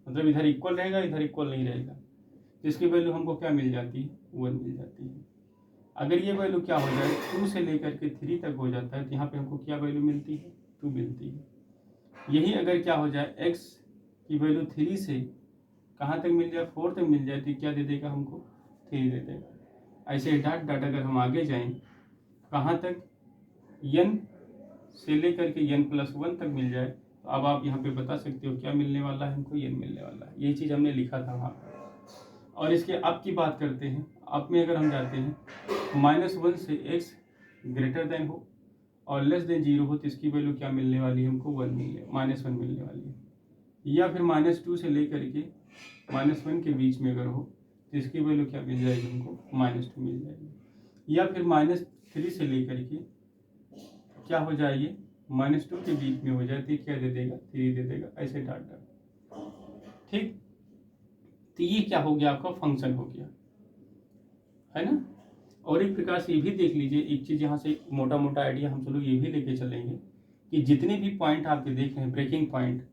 मतलब इधर इक्वल रहेगा, इधर इक्वल नहीं रहेगा, तो इसकी वैल्यू हमको क्या मिल जाती है, 1 मिल जाती है। अगर ये वैल्यू क्या हो जाए 2 से लेकर के 3 तक हो जाता है तो यहाँ पे हमको क्या वैल्यू मिलती है, 2 मिलती है। यही अगर क्या हो जाए x की वैल्यू 3 से कहाँ तक मिल जाए, 4 तक मिल जाए, तो क्या दे देगा हमको, 3 दे देगा। ऐसे डाट डाट अगर हम आगे जाएं कहाँ तक, n से लेकर के n+1 तक मिल जाए, तो अब आप यहाँ पे बता सकते हो क्या मिलने वाला है हमको, n मिलने वाला है। यही चीज़ हमने लिखा था वहाँ पर। और इसके अब की बात करते हैं, अब में अगर हम जाते हैं -1 से x ग्रेटर देन हो और लेस देन 0 हो, तो इसकी वैल्यू क्या मिलने वाली है हमको, -1 मिलने वाली है। या फिर -2 से लेकर के -1 के बीच में अगर हो तो इसकी वैल्यू क्या मिल जाएगी हमको, -2 मिल जाएगी। या फिर -3 से लेकर के क्या हो जाएगी, -2 के बीच में हो जाए तो क्या दे देगा, 3 दे देगा, ऐसे डाट डाट। ठीक, तो ये क्या हो गया, आपका फंक्शन हो गया, है ना। और एक प्रकार से ये भी देख लीजिए, एक चीज़ यहाँ से मोटा मोटा आइडिया हम चलो ये भी लेके चलेंगे कि जितने भी पॉइंट आपके देख रहे हैं ब्रेकिंग पॉइंट,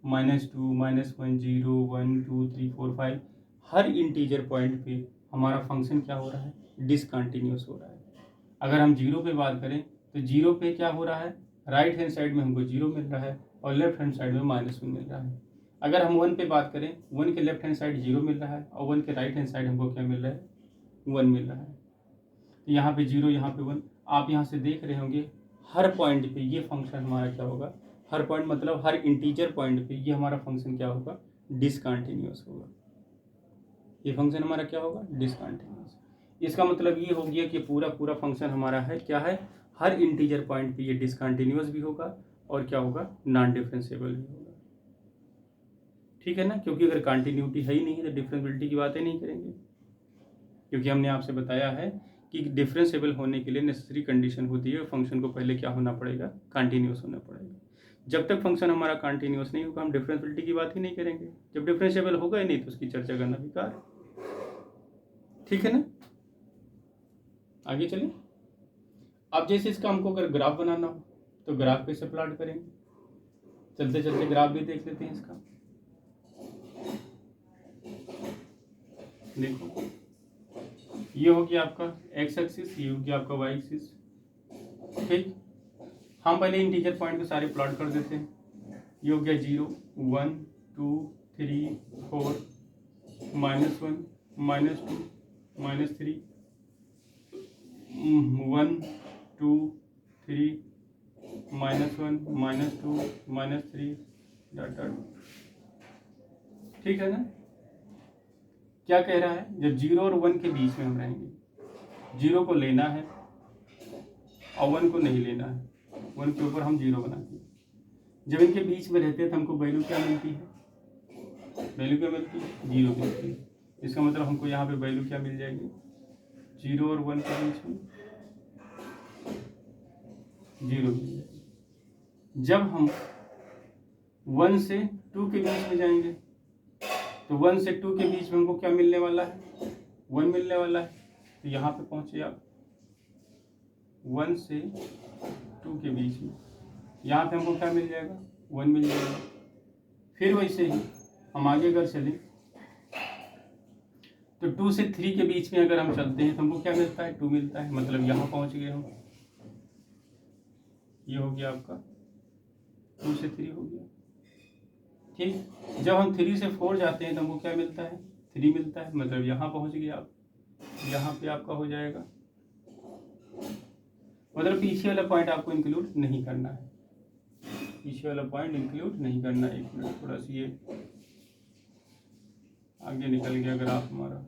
-2, -1, 0, 1, 2, 3, 4, 5, हर इंटीजर पॉइंट पे हमारा फंक्शन क्या हो रहा है, डिसकंटिन्यूस हो रहा है। अगर हम 0 पे बात करें तो 0 पे क्या हो रहा है, राइट हैंड साइड में हमको 0 मिल रहा है और लेफ्ट हैंड साइड में -1 मिल रहा है। अगर हम 1 पे बात करें, 1 के लेफ्ट हैंड साइड 0 मिल रहा है और 1 के राइट हैंड साइड हमको क्या मिल रहा है, 1 मिल रहा है। तो यहाँ पे 0, यहाँ पे 1। आप यहाँ से देख रहे होंगे हर पॉइंट पे ये फंक्शन हमारा क्या होगा, हर पॉइंट मतलब हर इंटीजर पॉइंट पे ये हमारा फंक्शन क्या होगा, डिसकंटिन्यूअस होगा। ये फंक्शन हमारा क्या होगा, डिसकंटिन्यूअस। इसका मतलब ये हो गया कि पूरा पूरा फंक्शन हमारा है क्या है, हर इंटीजर पॉइंट पे ये डिसकंटिन्यूअस भी होगा और क्या होगा, नॉन डिफरेंशिएबल भी होगा। ठीक है ना, क्योंकि अगर कंटिन्यूटी है ही नहीं है तो डिफरेंशिएबिलिटी की बातें नहीं करेंगे, क्योंकि हमने आपसे बताया है कि डिफरेंशिएबल होने के लिए नेसेसरी कंडीशन होती है फंक्शन को पहले क्या होना पड़ेगा, कंटिन्यूअस होना पड़ेगा। जब तक फंक्शन हमारा कंटिन्यूअस नहीं होगा हम डिफरेंशिएबिलिटी की बात ही नहीं करेंगे। जब डिफरेंशिएबल होगा ही नहीं तो उसकी चर्चा करना बेकार है। ठीक है ना, आगे चलें। अब जैसे इसका हमको अगर ग्राफ बनाना हो तो ग्राफ कैसे प्लॉट करेंगे, चलते चलते ग्राफ भी देख लेते हैं इसका। देखो ये हो गया आपका एक्स एक्सिस, ये हो गया आपका वाई एक्सिस। ठीक, हम पहले इंटीजर पॉइंट को सारे प्लॉट कर देते हैं। ये हो गया 0, 1, 2, 3, 4, -1, -2, -3, 1, 2, 3, -1, -2, -3 डॉट डॉट। ठीक है ना, क्या कह रहा है, जब 0 और 1 के बीच में हम रहेंगे, 0 को लेना है और 1 को नहीं लेना है, 1 के ऊपर हम 0 बनाते हैं। जब इनके बीच में रहते हैं तो हमको वैल्यू क्या मिलती है, वैल्यू क्या मिलती है, 0 मिलती है। इसका मतलब हमको यहाँ पे वैल्यू क्या मिल जाएगी, 0 और 1 के बीच में 0 मिल जाएगी। जब हम 1 से 2 के बीच में जाएंगे तो 1 से 2 के बीच में हमको क्या मिलने वाला है, 1 मिलने वाला है। तो यहाँ पे पहुँचे आप 1 से 2 के बीच में, यहाँ पे हमको क्या मिल जाएगा, 1 मिल जाएगा। फिर वैसे ही हम आगे अगर चलें तो 2 से 3 के बीच में अगर हम चलते हैं तो हमको क्या मिलता है, 2 मिलता है। मतलब यहाँ पहुँच गए हम, ये हो गया आपका 2 से 3 हो गया। ठीक, जब हम 3 से 4 जाते हैं तो हमको क्या मिलता है, 3 मिलता है। मतलब यहाँ पहुँच गए आप, यहाँ पे आपका हो जाएगा। मतलब पीछे वाला पॉइंट आपको इंक्लूड नहीं करना है, पीछे वाला पॉइंट इंक्लूड नहीं करना है। एक मिनट, थोड़ा सा ये आगे निकल गया ग्राफ हमारा।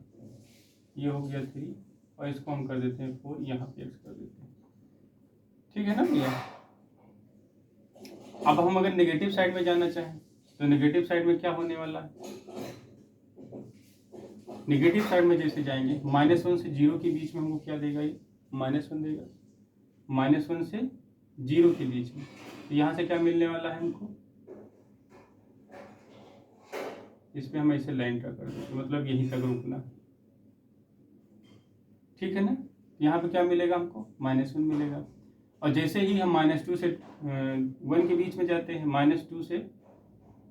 ये हो गया 3 और इसको हम कर देते हैं 4, यहाँ पे एक्स कर देते हैं। ठीक है ना भैया। अब हम अगर नेगेटिव साइड में जाना चाहें तो नेगेटिव साइड में क्या होने वाला है, नेगेटिव साइड में जैसे जाएंगे -1 से 0 के बीच में हमको क्या देगा, ये -1 देगा। -1 से 0 के बीच में, तो यहाँ से क्या मिलने वाला है हमको, इस पर हम ऐसे लाइन ड्रा कर देते, मतलब यहीं तक रुकना। ठीक है ना, यहाँ पे क्या मिलेगा हमको, -1 मिलेगा। और जैसे ही हम -2 से 1 के बीच में जाते हैं, -2 से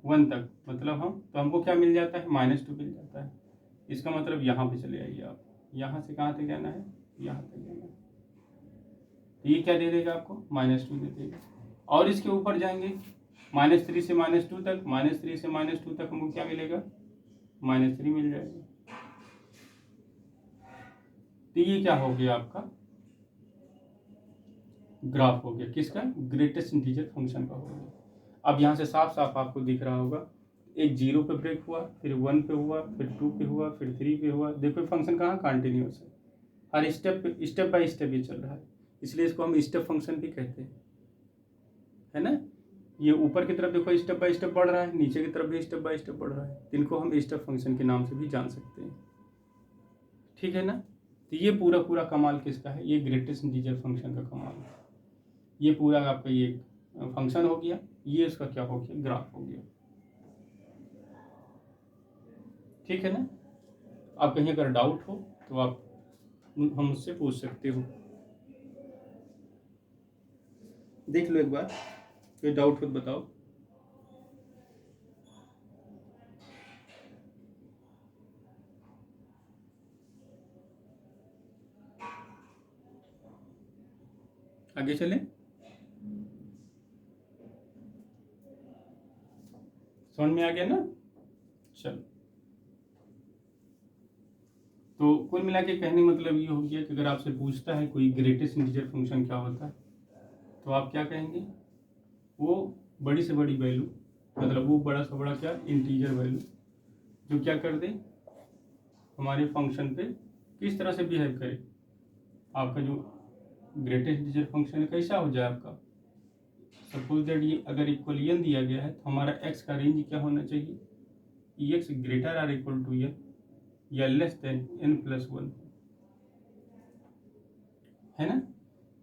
1 तक, मतलब हम तो हमको क्या मिल जाता है, -2 मिल जाता है। इसका मतलब यहाँ पे चले आइए आप, यहाँ से कहाँ तक जाना है, यहाँ तक जाना है। तो ये क्या दे देगा आपको, -2 दे देगा। और इसके ऊपर जाएंगे -3 से -2 तक, -3 से -2 तक हमको क्या मिलेगा, -3 मिल जाएगा। तो ये क्या हो गया आपका, ग्राफ हो गया किसका, ग्रेटेस्ट इंटीजर फंक्शन का हो गया। अब यहाँ से साफ साफ आपको दिख रहा होगा, एक 0 पे ब्रेक हुआ, फिर 1 पे हुआ, फिर 2 पे हुआ, फिर 3 पे हुआ। देखो फंक्शन कहाँ कंटिन्यूअस है, हर स्टेप बाय स्टेप ये चल रहा है, इसलिए इसको हम स्टेप फंक्शन भी कहते हैं, है ना। ये ऊपर की तरफ देखो स्टेप बाय स्टेप बढ़ रहा है, नीचे की तरफ भी स्टेप बाय स्टेप बढ़ रहा है, इनको हम स्टेप फंक्शन के नाम से भी जान सकते हैं। ठीक है ना, तो ये पूरा पूरा कमाल किसका है, ये ग्रेटेस्ट इंटीजर फंक्शन का कमाल है। ये पूरा आपका ये फंक्शन हो गया, ये इसका क्या हो गया, ग्राफ हो गया। ठीक है ना, आप कहीं अगर डाउट हो तो आप हम मुझसे पूछ सकते हो, देख लो एक बार, कोई डाउट हो तो बताओ। आगे चलें, समझ में आ गया ना। चलो, तो कुल मिला के कहने मतलब ये हो गया कि अगर आपसे पूछता है कोई ग्रेटेस्ट इंटीजर फंक्शन क्या होता है, तो आप क्या कहेंगे, वो बड़ी से बड़ी वैल्यू, मतलब वो बड़ा से बड़ा क्या इंटीजर वैल्यू जो क्या कर दे, हमारे फंक्शन पे किस तरह से बिहेव करे। आपका जो ग्रेटेस्ट इंटीजर फंक्शन है कैसा हो जाए आपका, सपोज दैट ये अगर इक्वल n दिया गया है तो हमारा x का रेंज क्या होना चाहिए, x greater or equal to n या लेस देन n+1, है ना।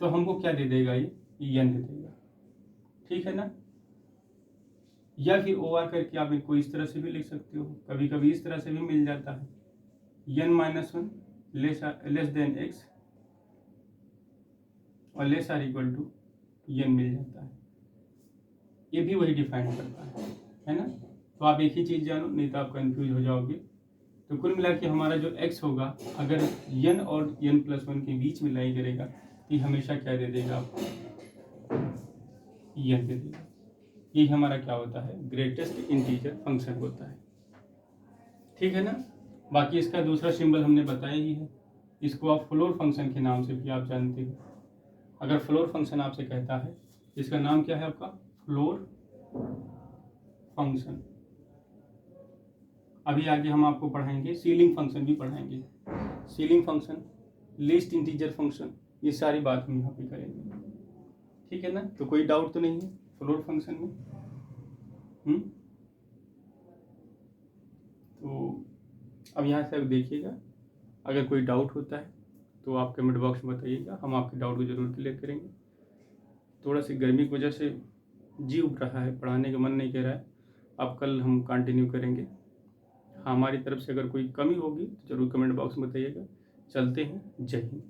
तो हमको क्या दे देगा, ये n दे देगा, ठीक है ना। या फिर OR करके आप इनको इस तरह से भी लिख सकते हो, कभी कभी इस तरह से भी मिल जाता है, n-1 लेस देन x और less or equal to n मिल जाता है। ये भी वही डिफाइन करता है ना। तो आप एक ही चीज़ जानो, नहीं तो आप कंफ्यूज हो जाओगे। तो कुल मिला के हमारा जो x होगा, अगर n और n+1 के बीच में लाई करेगा तो हमेशा क्या दे देगा आपको, n दे देगा। ये हमारा क्या होता है, ग्रेटेस्ट इंटीजर फंक्शन होता है, ठीक है ना। बाकी इसका दूसरा सिंबल हमने बताया ही है, इसको आप फ्लोर फंक्शन के नाम से भी आप जानते हो। अगर फ्लोर फंक्शन आपसे कहता है, इसका नाम क्या है आपका, फ्लोर फंक्शन। अभी आगे हम आपको पढ़ाएंगे सीलिंग फंक्शन भी पढ़ाएंगे, ceiling function, least integer function, ये सारी बात हम यहाँ पे करेंगे, ठीक है ना। तो कोई डाउट तो नहीं है फ्लोर फंक्शन में। तो अब यहाँ से अब देखिएगा, अगर कोई डाउट होता है तो आप कमेंट बॉक्स में बताइएगा, हम आपके डाउट को ज़रूर क्लियर करेंगे। थोड़ा सी गर्मी की वजह से जी उब रहा है, पढ़ाने का मन नहीं कह रहा है। अब कल हम कंटिन्यू करेंगे। हमारी तरफ से अगर कोई कमी होगी तो ज़रूर कमेंट बॉक्स में बताइएगा। चलते हैं, जय हिंद।